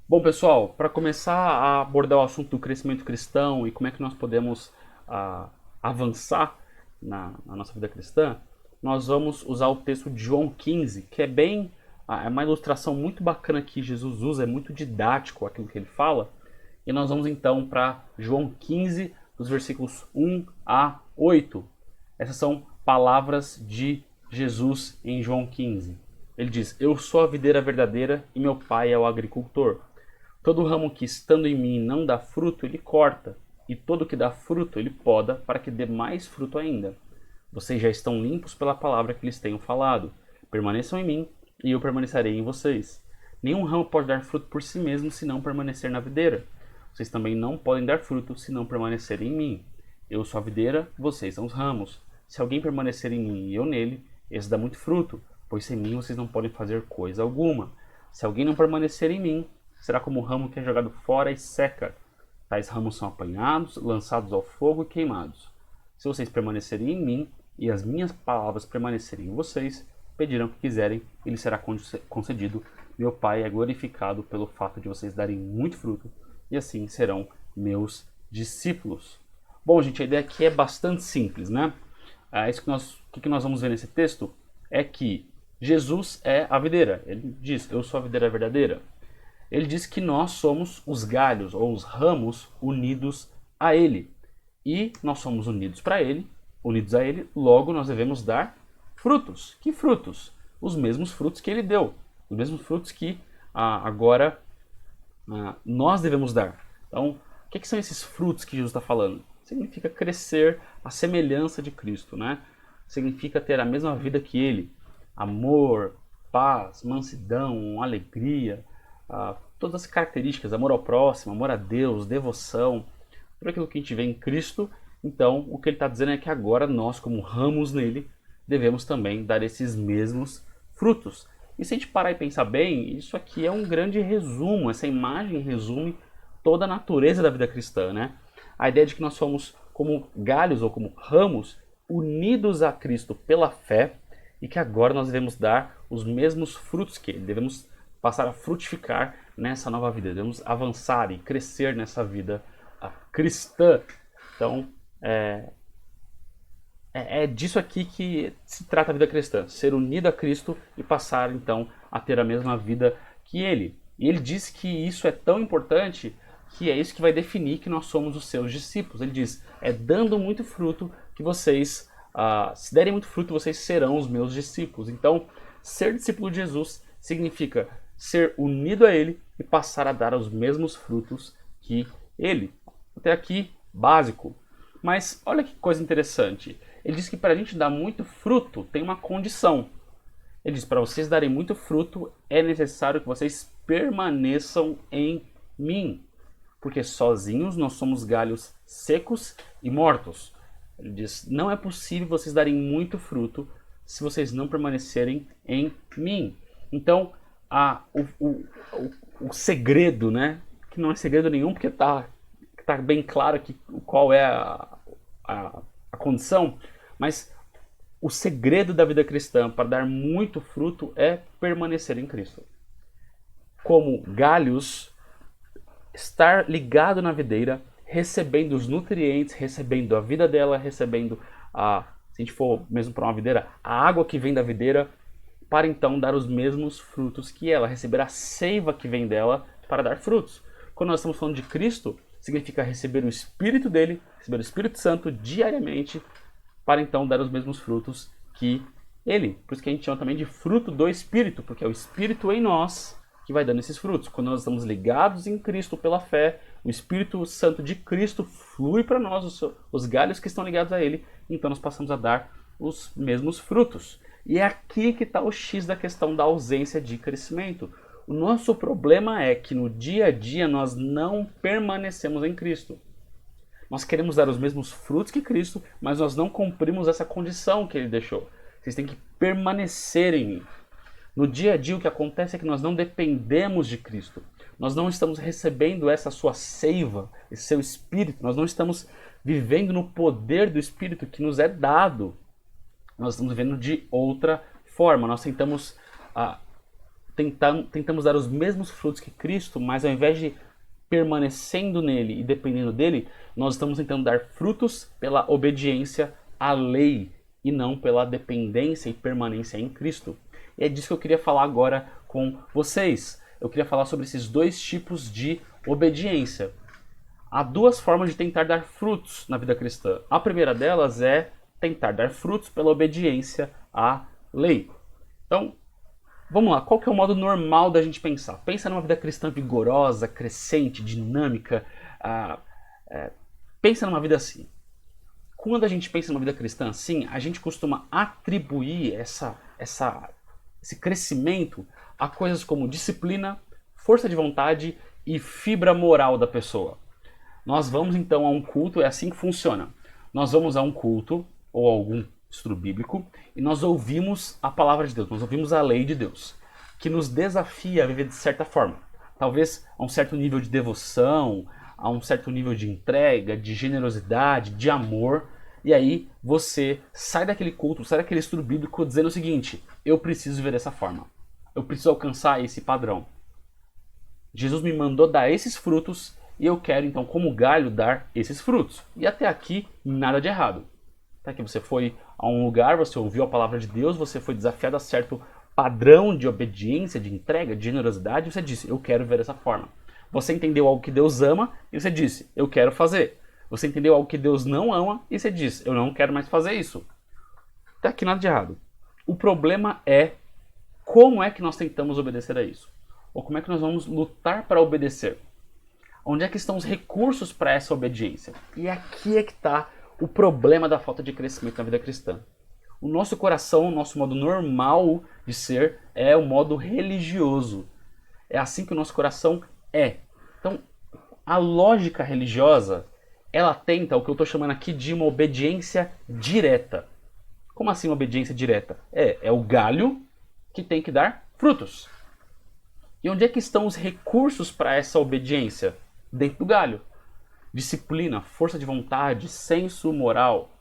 Bom, pessoal, para começar a abordar o assunto do crescimento cristão e como é que nós podemos avançar na nossa vida cristã, nós vamos usar o texto de João 15, que é bem é uma ilustração muito bacana que Jesus usa, é muito didático aquilo que ele fala. E nós vamos então para João 15, dos versículos 1 a 8. Essas são palavras de Jesus em João 15. Ele diz: Eu sou a videira verdadeira e meu pai é o agricultor. Todo ramo que estando em mim não dá fruto, ele corta, e todo que dá fruto, ele poda, para que dê mais fruto ainda. Vocês já estão limpos pela palavra que lhes tenho falado. Permaneçam em mim, e eu permanecerei em vocês. Nenhum ramo pode dar fruto por si mesmo se não permanecer na videira. Vocês também não podem dar fruto se não permanecerem em mim. Eu sou a videira, vocês são os ramos. Se alguém permanecer em mim e eu nele, esse dá muito fruto, pois sem mim vocês não podem fazer coisa alguma. Se alguém não permanecer em mim, será como o ramo que é jogado fora e seca. Tais ramos são apanhados, lançados ao fogo e queimados. Se vocês permanecerem em mim e as minhas palavras permanecerem em vocês, pedirão o que quiserem e lhes será concedido. Meu Pai é glorificado pelo fato de vocês darem muito fruto e assim serão meus discípulos. Bom, gente, a ideia aqui é bastante simples, né? Isso que nós vamos ver nesse texto é que Jesus é a videira. Ele diz: Eu sou a videira verdadeira. Ele diz que nós somos os galhos ou os ramos unidos a ele. E nós somos unidos a ele, logo nós devemos dar frutos. Que frutos? Os mesmos frutos que ele deu. Os mesmos frutos que agora nós devemos dar. Então, o que são esses frutos que Jesus está falando? Significa crescer à semelhança de Cristo, né? Significa ter a mesma vida que ele. Amor, paz, mansidão, alegria, todas as características, amor ao próximo, amor a Deus, devoção, tudo aquilo que a gente vê em Cristo. Então, o que ele está dizendo é que agora nós, como ramos nele, devemos também dar esses mesmos frutos. E se a gente parar e pensar bem, isso aqui é um grande resumo, essa imagem resume toda a natureza da vida cristã, né? A ideia de que nós somos como galhos ou como ramos unidos a Cristo pela fé e que agora nós devemos dar os mesmos frutos que ele, devemos passar a frutificar nessa nova vida, devemos avançar e crescer nessa vida cristã. Então, é disso aqui que se trata a vida cristã, ser unido a Cristo e passar então a ter a mesma vida que ele. E ele diz que isso é tão importante que é isso que vai definir que nós somos os seus discípulos. Ele diz: é dando muito fruto que vocês, se derem muito fruto, vocês serão os meus discípulos. Então, ser discípulo de Jesus significa ser unido a ele e passar a dar os mesmos frutos que ele. Até aqui, básico. Mas olha que coisa interessante. Ele diz que para a gente dar muito fruto tem uma condição. Ele diz: para vocês darem muito fruto é necessário que vocês permaneçam em mim. Porque sozinhos nós somos galhos secos e mortos. Ele diz: não é possível vocês darem muito fruto se vocês não permanecerem em mim. Então, o segredo, né? Que não é segredo nenhum, porque tá bem claro qual é a condição, mas o segredo da vida cristã para dar muito fruto é permanecer em Cristo. Como galhos, estar ligado na videira, recebendo os nutrientes, recebendo a vida dela, recebendo se a gente for mesmo para uma videira, a água que vem da videira, para então dar os mesmos frutos que ela, receber a seiva que vem dela para dar frutos. Quando nós estamos falando de Cristo, significa receber o Espírito dele, receber o Espírito Santo diariamente, para então dar os mesmos frutos que ele. Por isso que a gente chama também de fruto do Espírito, porque é o Espírito em nós que vai dando esses frutos. Quando nós estamos ligados em Cristo pela fé, o Espírito Santo de Cristo flui para nós, os galhos que estão ligados a ele, então nós passamos a dar os mesmos frutos. E é aqui que está o X da questão da ausência de crescimento. O nosso problema é que no dia a dia nós não permanecemos em Cristo. Nós queremos dar os mesmos frutos que Cristo, mas nós não cumprimos essa condição que ele deixou. Vocês têm que permanecer em mim. No dia a dia o que acontece é que nós não dependemos de Cristo. Nós não estamos recebendo essa sua seiva, esse seu Espírito. Nós não estamos vivendo no poder do Espírito que nos é dado. Nós estamos vivendo de outra forma. Nós tentamos tentamos dar os mesmos frutos que Cristo, mas ao invés de permanecendo nele e dependendo dele, nós estamos tentando dar frutos pela obediência à lei e não pela dependência e permanência em Cristo. E é disso que eu queria falar agora com vocês. Eu queria falar sobre esses dois tipos de obediência. Há duas formas de tentar dar frutos na vida cristã. A primeira delas é tentar dar frutos pela obediência à lei. Então, vamos lá, qual que é o modo normal da gente pensar? Pensa numa vida cristã vigorosa, crescente, dinâmica. Pensa numa vida assim. Quando a gente pensa numa vida cristã assim, a gente costuma atribuir esse crescimento a coisas como disciplina, força de vontade e fibra moral da pessoa. Nós vamos então a um culto, é assim que funciona. Nós vamos a um culto ou a algum estudo bíblico e nós ouvimos a palavra de Deus, nós ouvimos a lei de Deus, que nos desafia a viver de certa forma. Talvez a um certo nível de devoção, a um certo nível de entrega, de generosidade, de amor. E aí você sai daquele culto, sai daquele estudo bíblico dizendo o seguinte: eu preciso viver dessa forma. Eu preciso alcançar esse padrão. Jesus me mandou dar esses frutos e eu quero então, como galho, dar esses frutos. E até aqui, nada de errado. Até que você foi a um lugar, você ouviu a palavra de Deus, você foi desafiado a certo padrão de obediência, de entrega, de generosidade, e você disse: eu quero viver dessa forma. Você entendeu algo que Deus ama e você disse: eu quero fazer. Você entendeu algo que Deus não ama e você disse: eu não quero mais fazer isso. Até aqui nada de errado. O problema é como é que nós tentamos obedecer a isso. Ou como é que nós vamos lutar para obedecer. Onde é que estão os recursos para essa obediência? E aqui é que está o problema da falta de crescimento na vida cristã. O nosso coração, o nosso modo normal de ser é o modo religioso. É assim que o nosso coração é. Então, a lógica religiosa, ela tenta o que eu estou chamando aqui de uma obediência direta. Como assim uma obediência direta? É o galho que tem que dar frutos. E onde é que estão os recursos para essa obediência? Dentro do galho. Disciplina, força de vontade, senso moral.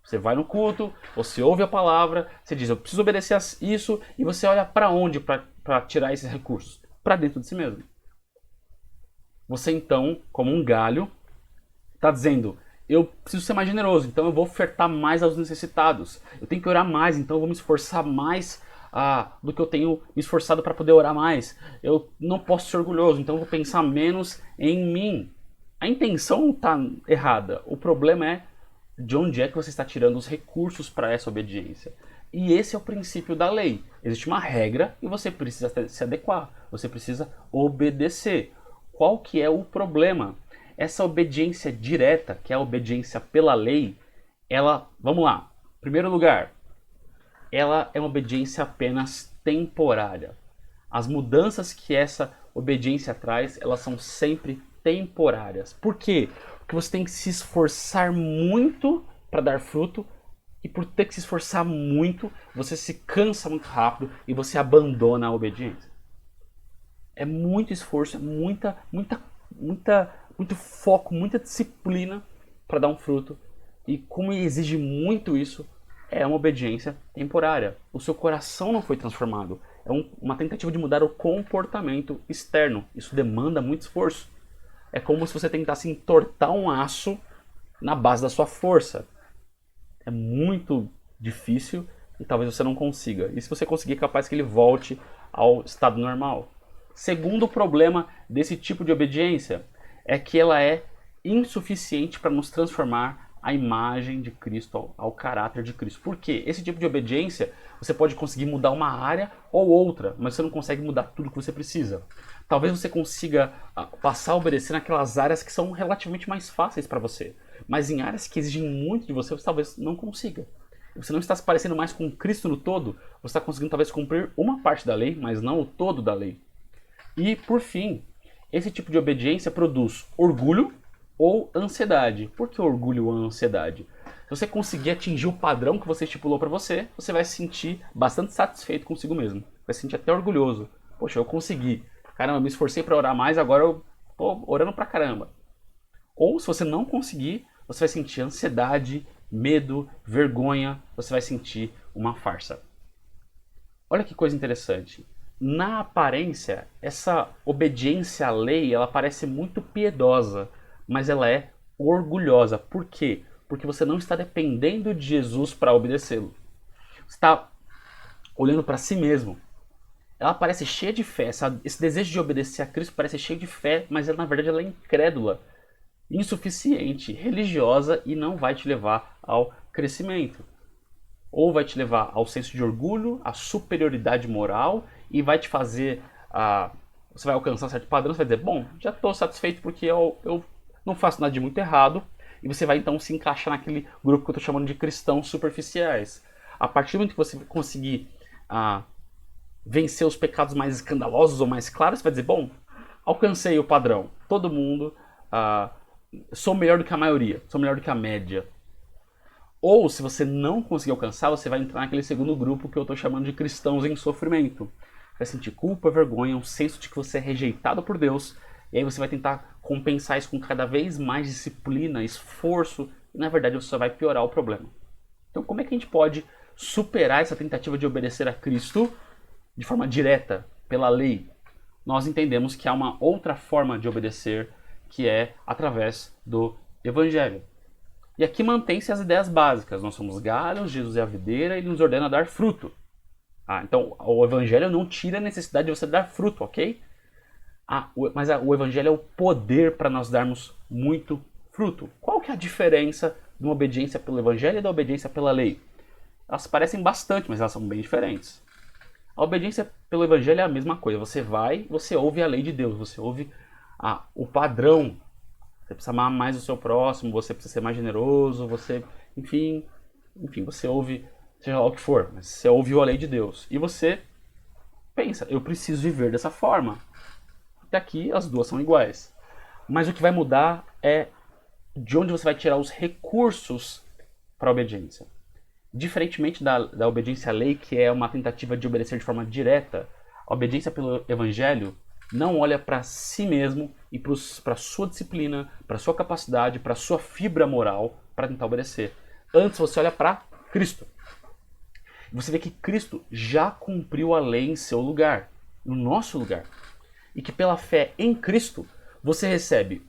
Você vai no culto, você ouve a palavra, você diz: eu preciso obedecer a isso, e você olha para onde para tirar esses recursos? Para dentro de si mesmo. Você então, como um galho, está dizendo: eu preciso ser mais generoso, então eu vou ofertar mais aos necessitados. Eu tenho que orar mais, então eu vou me esforçar mais do que eu tenho me esforçado para poder orar mais. Eu não posso ser orgulhoso, então eu vou pensar menos em mim. A intenção não está errada. O problema é de onde é que você está tirando os recursos para essa obediência. E esse é o princípio da lei. Existe uma regra e você precisa se adequar. Você precisa obedecer. Qual que é o problema? Essa obediência direta, que é a obediência pela lei, ela, vamos lá, em primeiro lugar, ela é uma obediência apenas temporária. As mudanças que essa obediência traz, elas são sempre temporárias. Por quê? Porque você tem que se esforçar muito para dar fruto, e por ter que se esforçar muito, você se cansa muito rápido e você abandona a obediência. É muito esforço, muito foco, muita disciplina para dar um fruto. E como exige muito isso, é uma obediência temporária. O seu coração não foi transformado. É uma tentativa de mudar o comportamento externo. Isso demanda muito esforço. É como se você tentasse entortar um aço na base da sua força. É muito difícil e talvez você não consiga. E se você conseguir, é capaz que ele volte ao estado normal. Segundo problema desse tipo de obediência é que ela é insuficiente para nos transformar à imagem de Cristo, ao caráter de Cristo. Por quê? Esse tipo de obediência, você pode conseguir mudar uma área ou outra, mas você não consegue mudar tudo que você precisa. Talvez você consiga passar a obedecer naquelas áreas que são relativamente mais fáceis para você, mas em áreas que exigem muito de você, você talvez não consiga. Você não está se parecendo mais com Cristo no todo, você está conseguindo talvez cumprir uma parte da lei, mas não o todo da lei. E, por fim, esse tipo de obediência produz orgulho ou ansiedade. Por que orgulho ou ansiedade? Se você conseguir atingir o padrão que você estipulou para você, você vai se sentir bastante satisfeito consigo mesmo. Vai se sentir até orgulhoso. Poxa, eu consegui. Caramba, eu me esforcei para orar mais, agora eu tô orando pra caramba. Ou se você não conseguir, você vai sentir ansiedade, medo, vergonha, você vai sentir uma farsa. Olha que coisa interessante. na aparência, essa obediência à lei, ela parece muito piedosa, mas ela é orgulhosa. Por quê? Porque você não está dependendo de Jesus para obedecê-lo. Você está olhando para si mesmo. Ela parece cheia de fé, esse desejo de obedecer a Cristo parece cheio de fé, mas ela, na verdade ela é incrédula, insuficiente, religiosa e não vai te levar ao crescimento. Ou vai te levar ao senso de orgulho, à superioridade moral e vai te fazer você vai alcançar um certo padrão, você vai dizer, bom, já estou satisfeito porque eu não faço nada de muito errado, e você vai então se encaixar naquele grupo que eu estou chamando de cristãos superficiais. A partir do momento que você conseguir vencer os pecados mais escandalosos ou mais claros, você vai dizer, bom, alcancei o padrão, todo mundo, sou melhor do que a maioria, sou melhor do que a média. Ou, se você não conseguir alcançar, você vai entrar naquele segundo grupo que eu estou chamando de cristãos em sofrimento. Vai sentir culpa, vergonha, um senso de que você é rejeitado por Deus, e aí você vai tentar compensar isso com cada vez mais disciplina, esforço, e na verdade você só vai piorar o problema. Então, como é que a gente pode superar essa tentativa de obedecer a Cristo de forma direta, pela lei? Nós entendemos que há uma outra forma de obedecer, que é através do Evangelho. E aqui mantém-se as ideias básicas. Nós somos galhos, Jesus é a videira e ele nos ordena a dar fruto. Então, o Evangelho não tira a necessidade de você dar fruto, ok? Mas o Evangelho é o poder para nós darmos muito fruto. Qual que é a diferença de uma obediência pelo Evangelho e da obediência pela lei? Elas parecem bastante, mas elas são bem diferentes. A obediência pelo Evangelho é a mesma coisa. Você ouve a lei de Deus, você ouve o padrão. Você precisa amar mais o seu próximo, você precisa ser mais generoso, enfim, você ouve, seja lá o que for, mas você ouviu a lei de Deus. E você pensa, eu preciso viver dessa forma. Até aqui as duas são iguais. Mas o que vai mudar é de onde você vai tirar os recursos para a obediência. Diferentemente da obediência à lei, que é uma tentativa de obedecer de forma direta, a obediência pelo Evangelho não olha para si mesmo e para a sua disciplina, para a sua capacidade, para a sua fibra moral para tentar obedecer. Antes você olha para Cristo. Você vê que Cristo já cumpriu a lei em seu lugar, no nosso lugar. E que pela fé em Cristo, você recebe,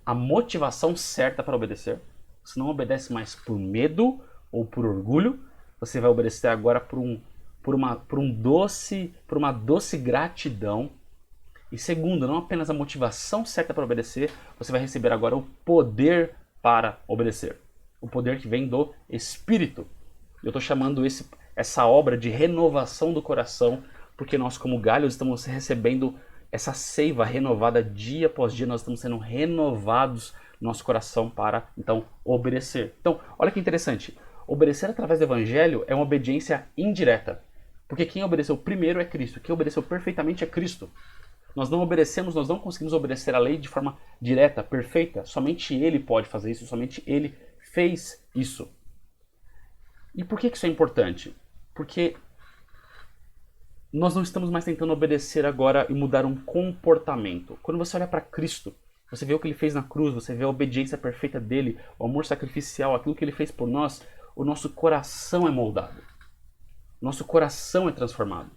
a motivação certa para obedecer. Você não obedece mais por medo ou por orgulho. Você vai obedecer agora por uma doce gratidão. E segundo, não apenas a motivação certa para obedecer, você vai receber agora o poder para obedecer. O poder que vem do Espírito. Eu estou chamando essa obra de renovação do coração, porque nós como galhos estamos recebendo essa seiva renovada dia após dia, nós estamos sendo renovados no nosso coração para, então, obedecer. Então, olha que interessante. Obedecer através do Evangelho é uma obediência indireta. Porque quem obedeceu primeiro é Cristo. Quem obedeceu perfeitamente é Cristo. Nós não conseguimos obedecer a lei de forma direta, perfeita. Somente Ele pode fazer isso, somente Ele fez isso. E por que isso é importante? Porque nós não estamos mais tentando obedecer agora e mudar um comportamento. Quando você olha para Cristo, você vê o que Ele fez na cruz, você vê a obediência perfeita dEle, o amor sacrificial, aquilo que Ele fez por nós, o nosso coração é moldado. Nosso coração é transformado.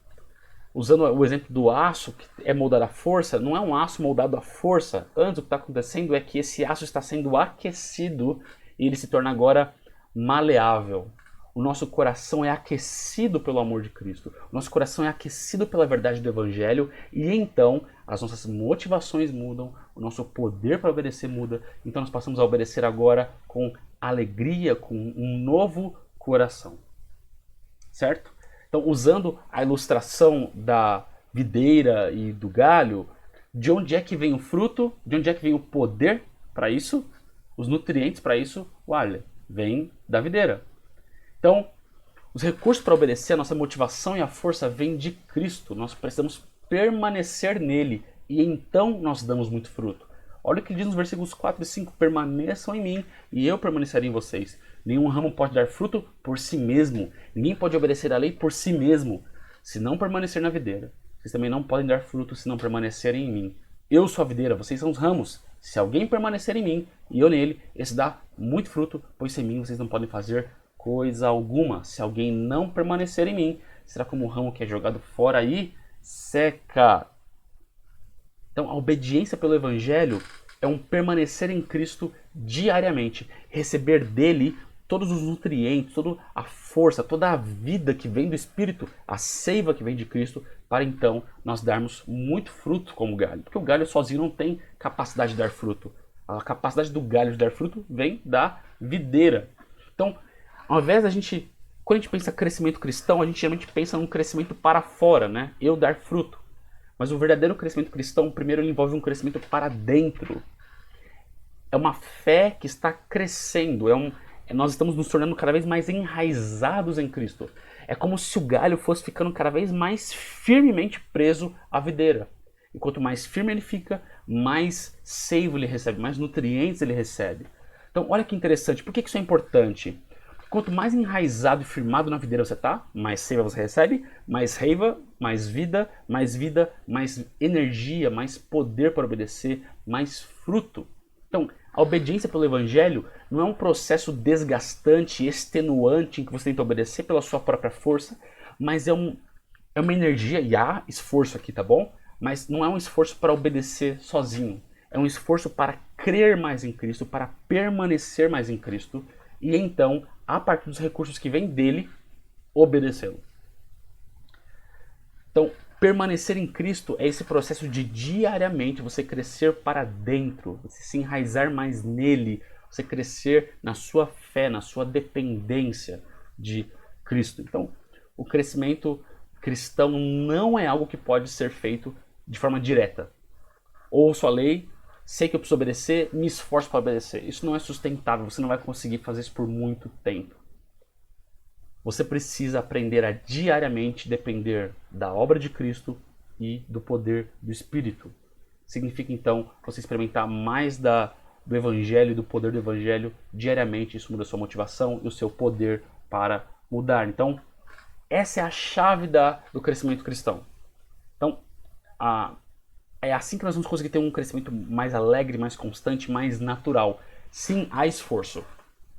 Usando o exemplo do aço que é moldado à força, não é um aço moldado à força. Antes o que está acontecendo é que esse aço está sendo aquecido e ele se torna agora maleável. O nosso coração é aquecido pelo amor de Cristo. O nosso coração é aquecido pela verdade do Evangelho e então as nossas motivações mudam, o nosso poder para obedecer muda. Então nós passamos a obedecer agora com alegria, com um novo coração. Certo? Então, usando a ilustração da videira e do galho, de onde é que vem o fruto? De onde é que vem o poder para isso? Os nutrientes para isso? Olha, vem da videira. Então, os recursos para obedecer, a nossa motivação e a força vêm de Cristo. Nós precisamos permanecer nele e então nós damos muito fruto. Olha o que diz nos versículos 4 e 5. Permaneçam em mim e eu permanecerei em vocês. Nenhum ramo pode dar fruto por si mesmo. Ninguém pode obedecer à lei por si mesmo. Se não permanecer na videira, vocês também não podem dar fruto se não permanecerem em mim. Eu sou a videira, vocês são os ramos. Se alguém permanecer em mim e eu nele, esse dá muito fruto, pois sem mim vocês não podem fazer coisa alguma. Se alguém não permanecer em mim, será como um ramo que é jogado fora e seca. Então, a obediência pelo Evangelho é um permanecer em Cristo diariamente, receber dele todos os nutrientes, toda a força, toda a vida que vem do Espírito, a seiva que vem de Cristo, para então nós darmos muito fruto como galho. Porque o galho sozinho não tem capacidade de dar fruto. A capacidade do galho de dar fruto vem da videira. Então, ao invés da gente, quando a gente pensa crescimento cristão, a gente geralmente pensa num crescimento para fora, né? Eu dar fruto. Mas o verdadeiro crescimento cristão, primeiro, ele envolve um crescimento para dentro. É uma fé que está crescendo. Nós estamos nos tornando cada vez mais enraizados em Cristo. É como se o galho fosse ficando cada vez mais firmemente preso à videira. E quanto mais firme ele fica, mais seiva ele recebe, mais nutrientes ele recebe. Então, olha que interessante. Por que isso é importante? Quanto mais enraizado e firmado na videira você está, mais seiva você recebe, mais reiva, mais vida, mais energia, mais poder para obedecer, mais fruto. Então, a obediência pelo Evangelho não é um processo desgastante, extenuante, em que você tenta obedecer pela sua própria força, mas é uma energia, e há esforço aqui, tá bom? Mas não é um esforço para obedecer sozinho. É um esforço para crer mais em Cristo, para permanecer mais em Cristo, e então, a partir dos recursos que vêm dele, obedecê-lo. Então, permanecer em Cristo é esse processo de diariamente você crescer para dentro, você se enraizar mais nele, você crescer na sua fé, na sua dependência de Cristo. Então, o crescimento cristão não é algo que pode ser feito de forma direta. Ouço a lei, sei que eu preciso obedecer, me esforço para obedecer. Isso não é sustentável, você não vai conseguir fazer isso por muito tempo. Você precisa aprender a diariamente depender da obra de Cristo e do poder do Espírito. Significa então você experimentar mais do Evangelho e do poder do Evangelho diariamente. Isso muda a sua motivação e o seu poder para mudar. Então, essa é a chave do crescimento cristão. Então, é assim que nós vamos conseguir ter um crescimento mais alegre, mais constante, mais natural. Sim, há esforço,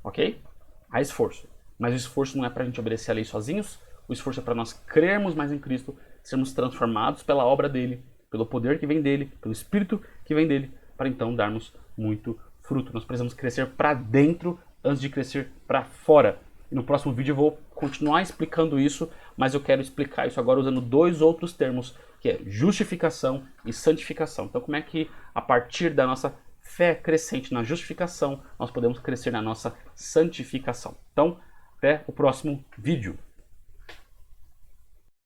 ok? Há esforço. Mas o esforço não é para a gente obedecer a lei sozinhos, o esforço é para nós crermos mais em Cristo, sermos transformados pela obra dele, pelo poder que vem dele, pelo Espírito que vem dele, para então darmos muito fruto. Nós precisamos crescer para dentro antes de crescer para fora. E no próximo vídeo eu vou continuar explicando isso, mas eu quero explicar isso agora usando dois outros termos, que é justificação e santificação. Então, como é que a partir da nossa fé crescente na justificação, nós podemos crescer na nossa santificação. Então, até o próximo vídeo.